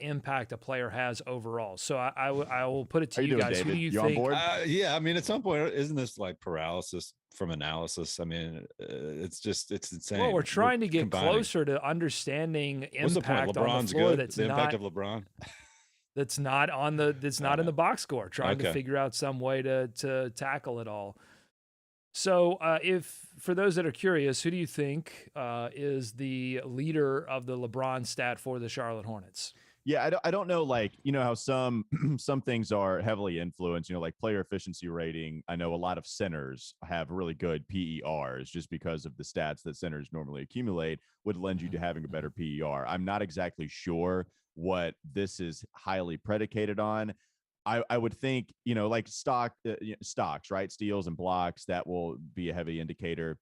[SPEAKER 5] impact a player has overall. So I will put it to you guys.
[SPEAKER 1] David?
[SPEAKER 5] Who do you
[SPEAKER 1] think?
[SPEAKER 5] On board?
[SPEAKER 4] Yeah, I mean, at some point, isn't this like paralysis from analysis? I mean, it's insane.
[SPEAKER 5] Well, we're trying to get closer to understanding impact on the floor.
[SPEAKER 4] Good?
[SPEAKER 5] That's
[SPEAKER 4] the
[SPEAKER 5] not
[SPEAKER 4] impact of LeBron.
[SPEAKER 5] That's not on the. That's not in the box score. Trying to figure out some way to tackle it all. So, if for those that are curious, who do you think is the leader of the LeBron stat for the Charlotte Hornets?
[SPEAKER 1] Yeah, I don't know, like, you know how some things are heavily influenced, you know, like player efficiency rating. I know a lot of centers have really good PERs just because of the stats that centers normally accumulate would lend you to having a better PER. I'm not exactly sure what this is highly predicated on. I would think, you know, like stocks, right? Steals and blocks, that will be a heavy indicator.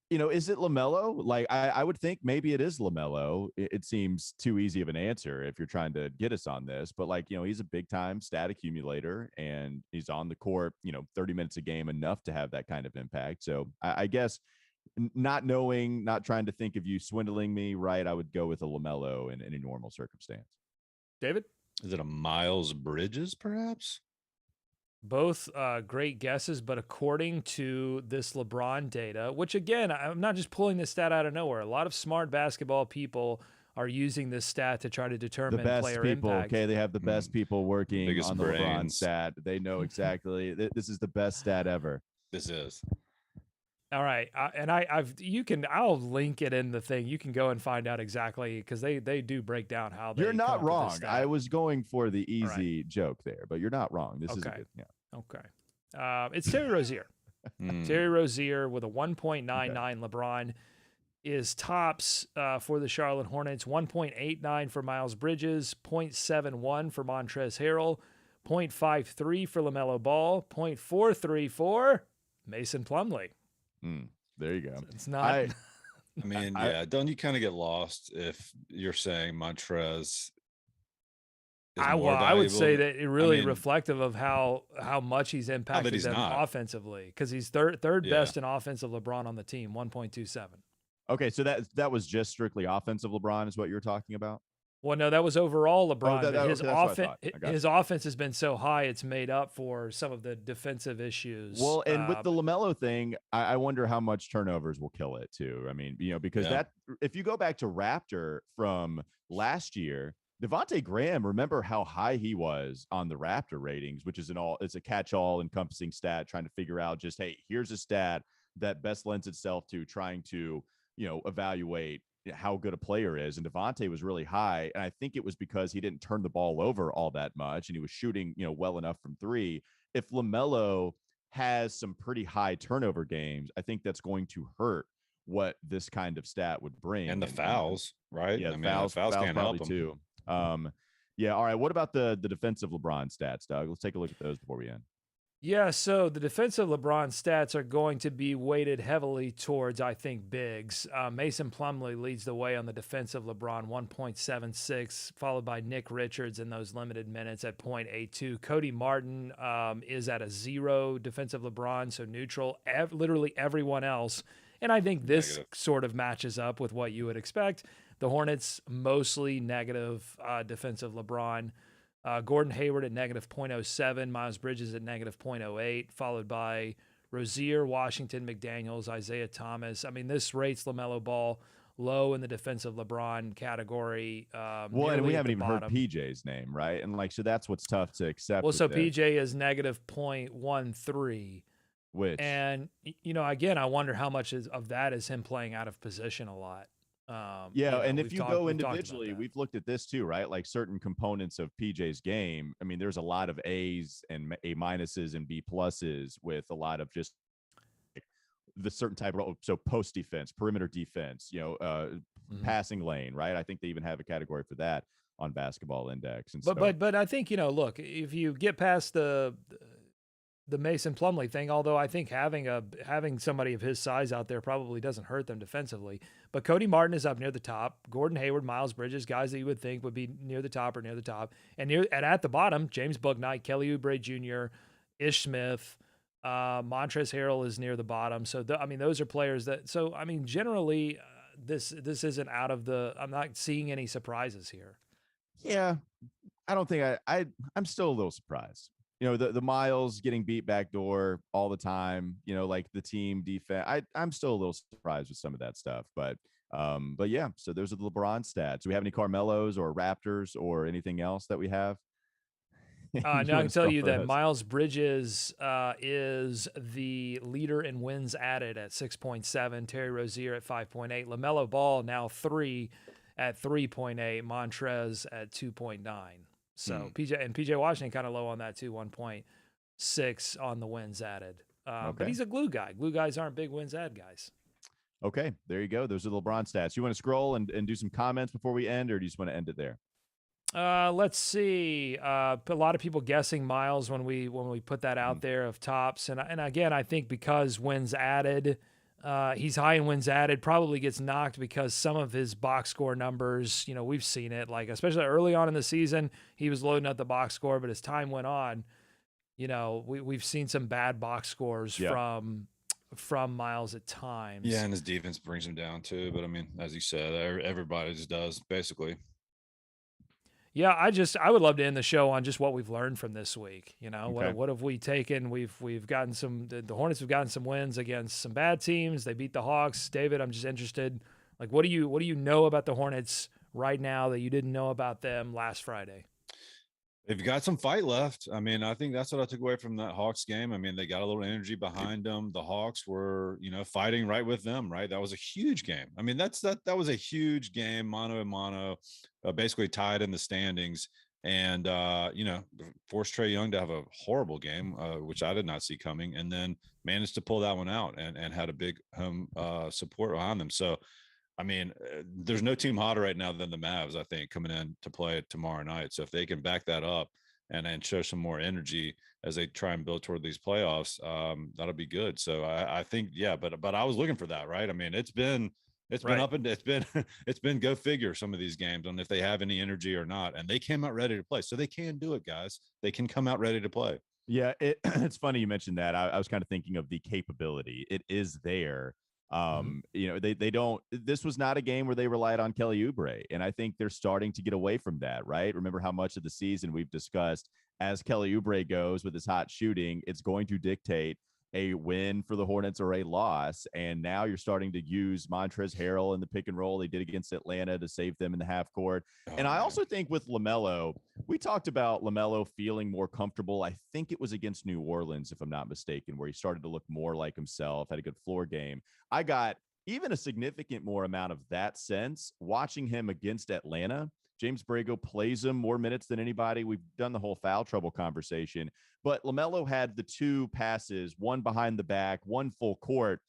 [SPEAKER 1] You know, is it LaMelo? Like, I would think maybe it is LaMelo. It seems too easy of an answer if you're trying to get us on this. But, like, you know, he's a big time stat accumulator and he's on the court, you know, 30 minutes a game, enough to have that kind of impact. So I guess not knowing, not trying to think of you swindling me, right, I would go with a LaMelo in any normal circumstance.
[SPEAKER 5] David?
[SPEAKER 4] Is it a Miles Bridges, perhaps?
[SPEAKER 5] Both great guesses, but according to this LeBron data, which again, I'm not just pulling this stat out of nowhere. A lot of smart basketball people are using this stat to try to determine
[SPEAKER 1] the best
[SPEAKER 5] player
[SPEAKER 1] people.
[SPEAKER 5] impact.
[SPEAKER 1] Okay, they have the best people working on the
[SPEAKER 4] brains.
[SPEAKER 1] LeBron stat. They know exactly. This is the best stat ever.
[SPEAKER 4] This is.
[SPEAKER 5] All right, I'll link it in the thing. You can go and find out exactly, because they do break down how they.
[SPEAKER 1] You're not wrong. I was going for the easy joke there, but you're not wrong. This is a good, yeah.
[SPEAKER 5] Okay. It's Terry Rozier. Terry Rozier with a 1.99. LeBron is tops for the Charlotte Hornets. 1.89 for Miles Bridges. 0.71 for Montrezl Harrell. 0.53 for LaMelo Ball. 0.43 for Mason Plumlee.
[SPEAKER 1] There you go.
[SPEAKER 5] It's not.
[SPEAKER 4] I mean, yeah. Don't you kind of get lost if you're saying Montrez?
[SPEAKER 5] I would say that it really reflective of how much he's impacted them offensively, because he's third best in offensive LeBron on the team, 1.27.
[SPEAKER 1] Okay, so that was just strictly offensive LeBron is what you're talking about?
[SPEAKER 5] Well, no, that was overall LeBron. His offense has been so high, it's made up for some of the defensive issues.
[SPEAKER 1] Well, and with the LaMelo thing, I wonder how much turnovers will kill it too. I mean, you know, because that if you go back to Raptor from last year, Devontae Graham, remember how high he was on the Raptor ratings, which is it's a catch-all encompassing stat, trying to figure out just, hey, here's a stat that best lends itself to trying to, you know, evaluate how good a player is. And Devontae was really high. And I think it was because he didn't turn the ball over all that much and he was shooting, you know, well enough from three. If LaMelo has some pretty high turnover games, I think that's going to hurt what this kind of stat would bring.
[SPEAKER 4] And the fouls, right?
[SPEAKER 1] Yeah,
[SPEAKER 4] I mean,
[SPEAKER 1] fouls
[SPEAKER 4] can't help them
[SPEAKER 1] too. Yeah. All right. What about the defensive LeBron stats, Doug? Let's take a look at those before we end.
[SPEAKER 5] Yeah, so the defensive LeBron stats are going to be weighted heavily towards, I think, bigs. Mason Plumlee leads the way on the defensive LeBron, 1.76, followed by Nick Richards in those limited minutes at 0.82. Cody Martin is at a 0 defensive LeBron, so neutral. Literally everyone else. And I think this sort of matches up with what you would expect. The Hornets, mostly negative defensive LeBron. Gordon Hayward at negative 0.07, Miles Bridges at negative 0.08, followed by Rozier, Washington, McDaniels, Isaiah Thomas. I mean, this rates LaMelo Ball low in the defensive LeBron category.
[SPEAKER 1] Well, and we haven't even heard PJ's name, right? And like, so that's what's tough to accept.
[SPEAKER 5] Well, so PJ is negative 0.13.
[SPEAKER 1] Which,
[SPEAKER 5] and, you know, again, I wonder how much of that is him playing out of position a lot.
[SPEAKER 1] And if you go individually, we've looked at this too, right? Like certain components of PJ's game. I mean, there's a lot of A's and A minuses and B pluses with a lot of just the certain type of, so post defense, perimeter defense, you know, passing lane, right? I think they even have a category for that on Basketball Index. And
[SPEAKER 5] but I think, you know, look, if you get past the Mason Plumlee thing, although I think having somebody of his size out there probably doesn't hurt them defensively. But Cody Martin is up near the top. Gordon Hayward, Miles Bridges, guys that you would think would be near the top. And at the bottom, James Bouknight, Kelly Oubre Jr., Ish Smith, Montrezl Harrell is near the bottom. So, those are players that – so, I mean, generally, this isn't out of the – I'm not seeing any surprises here.
[SPEAKER 1] Yeah, I don't think I'm still a little surprised. The Miles getting beat backdoor all the time, like the team defense. I'm still a little surprised with some of that stuff, but yeah, so those are the LeBron stats. Do we have any Carmelos or Raptors or anything else that we have?
[SPEAKER 5] Now I can tell you that Miles Bridges is the leader in wins added at 6.7. Terry Rozier at 5.8. LaMelo Ball now 3 at 3.8. Montrez at 2.9. So PJ Washington kind of low on that too, 1.6 on the wins added. But he's a glue guy. Glue guys aren't big wins add guys.
[SPEAKER 1] Okay, there you go. Those are the LeBron stats. You want to scroll and do some comments before we end, or do you just want to end it there?
[SPEAKER 5] Let's see. A lot of people guessing Miles when we put that out there of tops, and again, I think because wins added, he's high in wins added, probably gets knocked because some of his box score numbers, we've seen it, like especially early on in the season, he was loading up the box score, but as time went on, we've seen some bad box scores from Miles at times.
[SPEAKER 4] Yeah, and his defense brings him down too. But I mean, as you said, everybody just does basically.
[SPEAKER 5] Yeah, I would love to end the show on just what we've learned from this week. What have we taken? We've gotten the Hornets have gotten some wins against some bad teams. They beat the Hawks. David, I'm just interested. Like, what do you know about the Hornets right now that you didn't know about them last Friday?
[SPEAKER 4] They've got some fight left. I mean, I think that's what I took away from that Hawks game. I mean, they got a little energy behind them. The Hawks were, fighting right with them, right? That was a huge game. I mean, that was a huge game, mano a mano, basically tied in the standings. And, forced Trae Young to have a horrible game, which I did not see coming, and then managed to pull that one out and had a big home support behind them. So, I mean, there's no team hotter right now than the Mavs, I think, coming in to play tomorrow night. So if they can back that up and show some more energy as they try and build toward these playoffs, that'll be good. So I think, yeah, but I was looking for that, right? I mean, it's been up and it's been go figure some of these games on if they have any energy or not. And they came out ready to play. So they can do it, guys. They can come out ready to play.
[SPEAKER 1] Yeah, it's funny you mentioned that. I was kind of thinking of the capability. It is there. They don't, this was not a game where they relied on Kelly Oubre. And I think they're starting to get away from that, right? Remember how much of the season we've discussed as Kelly Oubre goes with his hot shooting, it's going to dictate a win for the Hornets or a loss. And now you're starting to use Montrezl Harrell in the pick and roll they did against Atlanta to save them in the half court. And I also think with LaMelo, we talked about LaMelo feeling more comfortable. I think it was against New Orleans, if I'm not mistaken, where he started to look more like himself, had a good floor game. I got even a significant more amount of that sense watching him against Atlanta. James Borrego plays him more minutes than anybody. We've done the whole foul trouble conversation, but LaMelo had the 2 passes, one behind the back, one full court,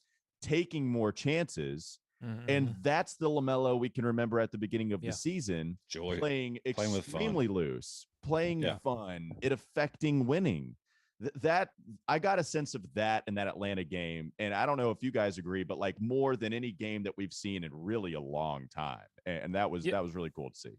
[SPEAKER 1] taking more chances. Mm-hmm. And that's the LaMelo we can remember at the beginning of the season, playing extremely loose, playing fun, it affecting winning. That I got a sense of that in that Atlanta game. And I don't know if you guys agree, but like more than any game that we've seen in really a long time. And that was really cool to see.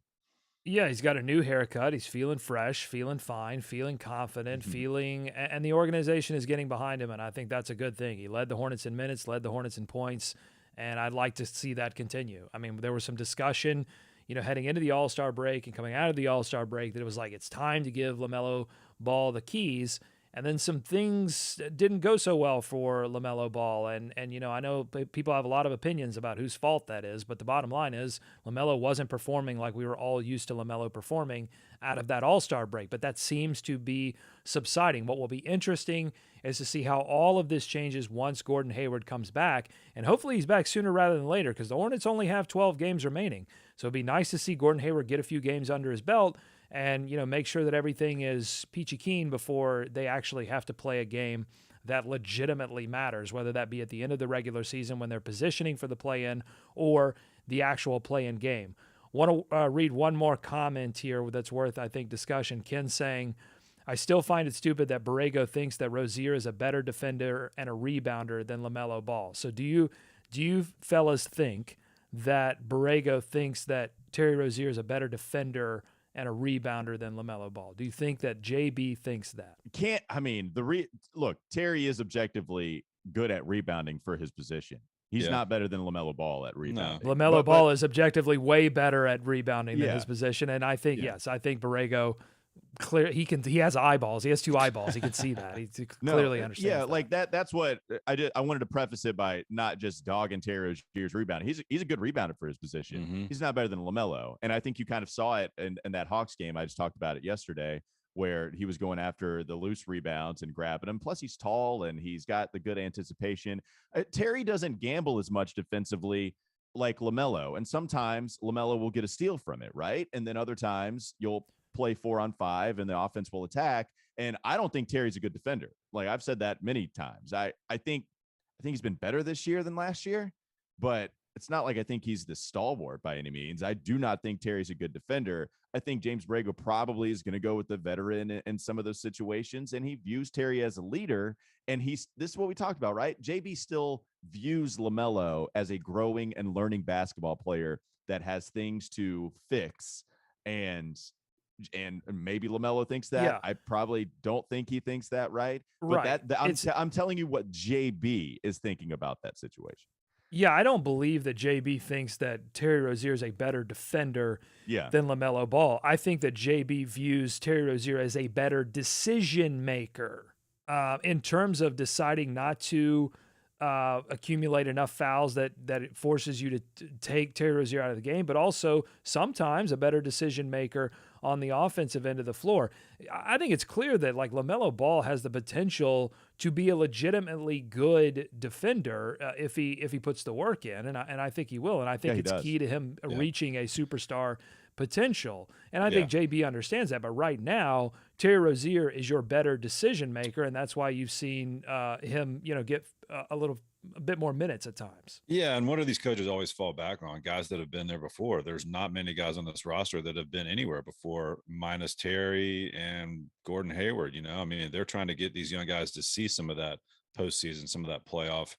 [SPEAKER 5] Yeah, he's got a new haircut. He's feeling fresh, feeling fine, feeling confident, and the organization is getting behind him, and I think that's a good thing. He led the Hornets in minutes, led the Hornets in points, and I'd like to see that continue. I mean, there was some discussion, heading into the All-Star break and coming out of the All-Star break that it was like it's time to give LaMelo Ball the keys. And then some things didn't go so well for LaMelo Ball. And I know people have a lot of opinions about whose fault that is, but the bottom line is LaMelo wasn't performing like we were all used to LaMelo performing out of that All-Star break. But that seems to be subsiding. What will be interesting is to see how all of this changes once Gordon Hayward comes back. And hopefully he's back sooner rather than later because the Hornets only have 12 games remaining. So it'd be nice to see Gordon Hayward get a few games under his belt and, make sure that everything is peachy keen before they actually have to play a game that legitimately matters, whether that be at the end of the regular season when they're positioning for the play-in or the actual play-in game. Want to read one more comment here that's worth, I think, discussion. Ken saying, I still find it stupid that Borrego thinks that Rozier is a better defender and a rebounder than LaMelo Ball. So do you fellas think that Borrego thinks that Terry Rozier is a better defender and a rebounder than LaMelo Ball? Do you think that JB thinks that?
[SPEAKER 1] Look, Terry is objectively good at rebounding for his position. He's not better than LaMelo Ball at rebounding.
[SPEAKER 5] No. LaMelo Ball is objectively way better at rebounding than his position. And I think, I think Borrego he has eyeballs. He has 2 eyeballs. He can see that. He clearly understands.
[SPEAKER 1] Yeah, like that's what I did. I wanted to preface it by not just dogging Terry Rozier's rebounding. He's a good rebounder for his position.
[SPEAKER 4] Mm-hmm.
[SPEAKER 1] He's not better than LaMelo. And I think you kind of saw it in that Hawks game. I just talked about it yesterday, where he was going after the loose rebounds and grabbing them. Plus he's tall and he's got the good anticipation. Terry doesn't gamble as much defensively like LaMelo. And sometimes LaMelo will get a steal from it, right? And then other times you'll play 4-on-5 and the offense will attack. And I don't think Terry's a good defender. Like I've said that many times. I think he's been better this year than last year, but it's not like I think he's the stalwart by any means. I do not think Terry's a good defender. I think James Borrego probably is going to go with the veteran in some of those situations. And he views Terry as a leader. And this is what we talked about, right? JB still views LaMelo as a growing and learning basketball player that has things to fix. And maybe LaMelo thinks that.
[SPEAKER 5] Yeah.
[SPEAKER 1] I probably don't think he thinks that, right? But I'm telling you what JB is thinking about that situation.
[SPEAKER 5] Yeah, I don't believe that JB thinks that Terry Rozier is a better defender than LaMelo Ball. I think that JB views Terry Rozier as a better decision maker in terms of deciding not to accumulate enough fouls that it forces you to take Terry Rozier out of the game, but also sometimes a better decision maker on the offensive end of the floor. I think it's clear that like LaMelo Ball has the potential to be a legitimately good defender if he puts the work in, and I think he will, and I think it's key to him reaching a superstar potential. And I think JB understands that. But right now, Terry Rozier is your better decision maker, and that's why you've seen him, get a bit more minutes at times.
[SPEAKER 4] Yeah, and what do these coaches always fall back on? Guys that have been there before. There's not many guys on this roster that have been anywhere before, minus Terry and Gordon Hayward. I mean, they're trying to get these young guys to see some of that postseason, some of that playoff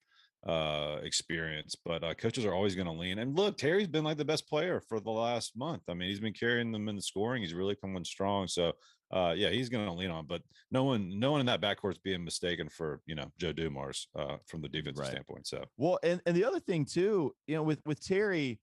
[SPEAKER 4] experience. But coaches are always going to lean. And look, Terry's been like the best player for the last month. I mean, he's been carrying them in the scoring. He's really coming strong. So he's going to lean on, but no one in that backcourt is being mistaken for, Joe Dumars from the defensive standpoint. So,
[SPEAKER 1] well, and the other thing too, with Terry,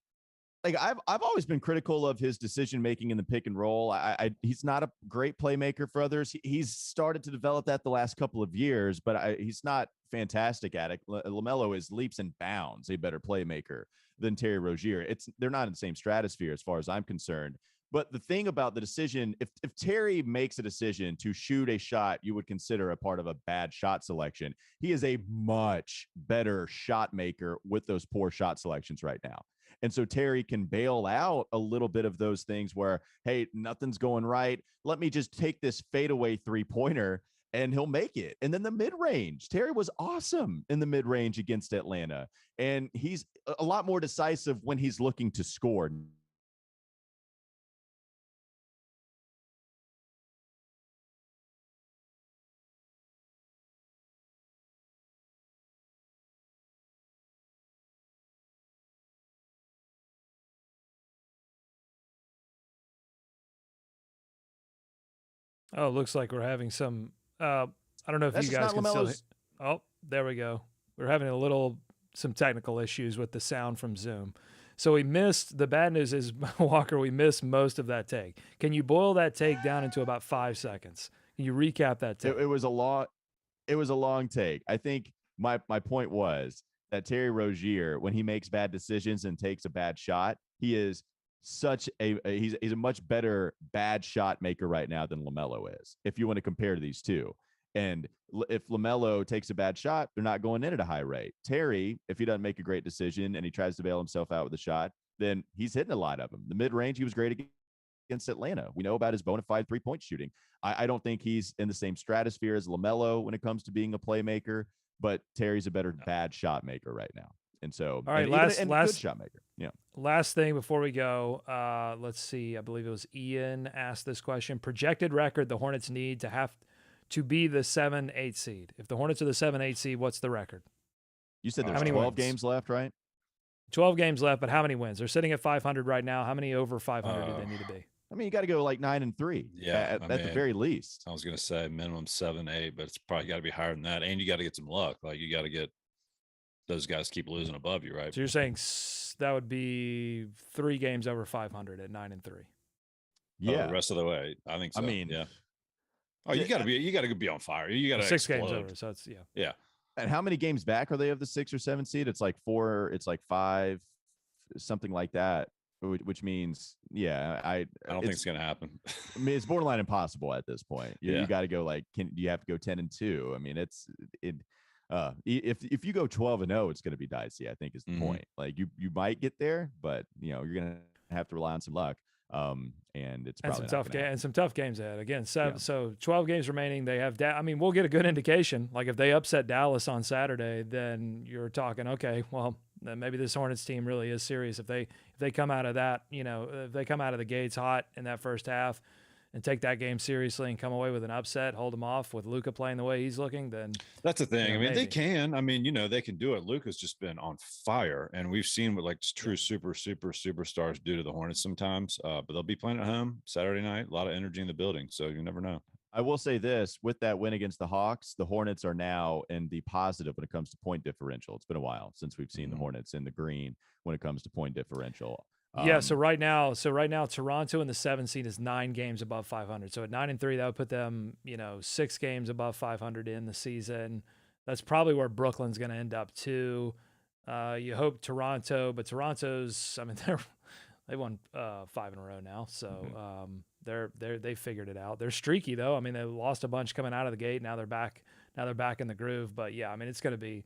[SPEAKER 1] like I've always been critical of his decision-making in the pick and roll. He's not a great playmaker for others. He's started to develop that the last couple of years, but he's not fantastic at it. LaMelo is leaps and bounds a better playmaker than Terry Rozier. They're not in the same stratosphere as far as I'm concerned. But the thing about the decision, if Terry makes a decision to shoot a shot you would consider a part of a bad shot selection, he is a much better shot maker with those poor shot selections right now. And so Terry can bail out a little bit of those things where, hey, nothing's going right. Let me just take this fadeaway 3-pointer and he'll make it. And then the mid-range, Terry was awesome in the mid-range against Atlanta. And he's a lot more decisive when he's looking to score.
[SPEAKER 5] Oh, looks like we're having some. I don't know if you guys can still. Oh, there we go. We're having some technical issues with the sound from Zoom. So we missed. The bad news is, Walker, we missed most of that take. Can you boil that take down into about 5 seconds? Can you recap that take?
[SPEAKER 1] It was a long take. I think my point was that Terry Rozier, when he makes bad decisions and takes a bad shot, he is he's a much better bad shot maker right now than LaMelo is, if you want to compare these two. And if LaMelo takes a bad shot, they're not going in at a high rate. Terry, if he doesn't make a great decision and he tries to bail himself out with a shot, then he's hitting a lot of them. The mid-range, he was great against Atlanta. We know about his bona fide 3-point shooting. I don't think he's in the same stratosphere as LaMelo when it comes to being a playmaker, but Terry's a better bad shot maker right now. And so,
[SPEAKER 5] all right,
[SPEAKER 1] last good shot maker. Yeah.
[SPEAKER 5] Last thing before we go, let's see. I believe it was Ian asked this question. Projected record the Hornets need to be the 7-8 seed. If the Hornets are the 7-8 seed, what's the record?
[SPEAKER 1] You said there's 12 games left, right?
[SPEAKER 5] 12 games left, but how many wins? They're sitting at 500 right now. How many over 500 do they need to be?
[SPEAKER 1] I mean, you got to go like 9-3.
[SPEAKER 4] Yeah,
[SPEAKER 1] at the very least.
[SPEAKER 4] I was going to say minimum 7-8, but it's probably got to be higher than that. And you got to get some luck. Like you got to get those guys keep losing above you, right?
[SPEAKER 5] So you're saying that would be 3 games over 500 at 9-3.
[SPEAKER 1] Yeah,
[SPEAKER 4] the rest of the way, I think so.
[SPEAKER 1] I mean,
[SPEAKER 4] yeah. Oh, you got to be on fire. You got to
[SPEAKER 5] 6 games over. So it's
[SPEAKER 4] yeah.
[SPEAKER 1] And how many games back are they of the 6 or 7 seed? It's like 4. It's like 5, something like that. Which means, I
[SPEAKER 4] don't think it's going to happen.
[SPEAKER 1] I mean, it's borderline impossible at this point. You got to go like, you have to go 10-2? I mean, if you go 12-0, it's going to be dicey, I think is the point. Like you might get there, but you're going to have to rely on some luck. And it's probably
[SPEAKER 5] some tough games ahead. Again, so 12 games remaining. They have I mean, we'll get a good indication. Like if they upset Dallas on Saturday, then you're talking, okay, well, then maybe this Hornets team really is serious. If they come out of that, if they come out of the gates hot in that first half and take that game seriously and come away with an upset, hold them off with Luka playing the way he's looking, then
[SPEAKER 4] that's the thing. I mean, they can. I mean, they can do it. Luka's just been on fire, and we've seen what like true superstars do to the Hornets sometimes. But they'll be playing at home Saturday night. A lot of energy in the building, so you never know.
[SPEAKER 1] I will say this: with that win against the Hawks, the Hornets are now in the positive when it comes to point differential. It's been a while since we've seen the Hornets in the green when it comes to point differential.
[SPEAKER 5] So right now, Toronto in the 7 seed is 9 games above 500. So at 9-3, that would put them, 6 games above 500 in the season. That's probably where Brooklyn's going to end up too. You hope Toronto, but Toronto's, I mean, they won 5 in a row now, so they figured it out. They're streaky though. I mean, they lost a bunch coming out of the gate. Now they're back in the groove. But yeah, I mean, it's going to be.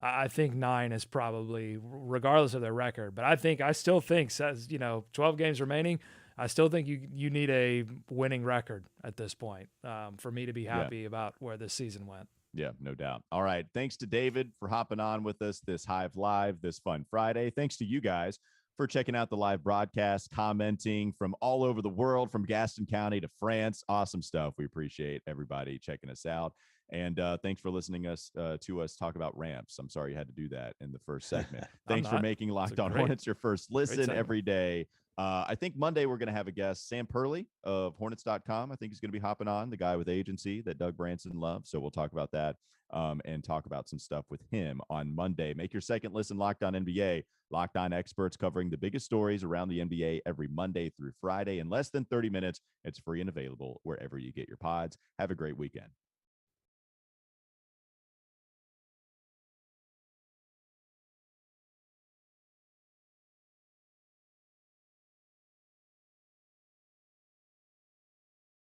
[SPEAKER 5] I think 9 is probably, regardless of their record. But I still think, 12 games remaining, I still think you need a winning record at this point for me to be happy about where this season went.
[SPEAKER 1] Yeah, no doubt. All right. Thanks to David for hopping on with us this Hive Live, this fun Friday. Thanks to you guys for checking out the live broadcast, commenting from all over the world, from Gaston County to France. Awesome stuff. We appreciate everybody checking us out. And thanks for listening to us talk about ramps. I'm sorry you had to do that in the first segment. Thanks for making Locked On Hornets your first listen every day. I think Monday we're going to have a guest, Sam Purley of Hornets.com. I think he's going to be hopping on, the guy with agency that Doug Branson loves. So we'll talk about that and talk about some stuff with him on Monday. Make your second listen Locked On NBA. Locked On experts covering the biggest stories around the NBA every Monday through Friday in less than 30 minutes. It's free and available wherever you get your pods. Have a great weekend.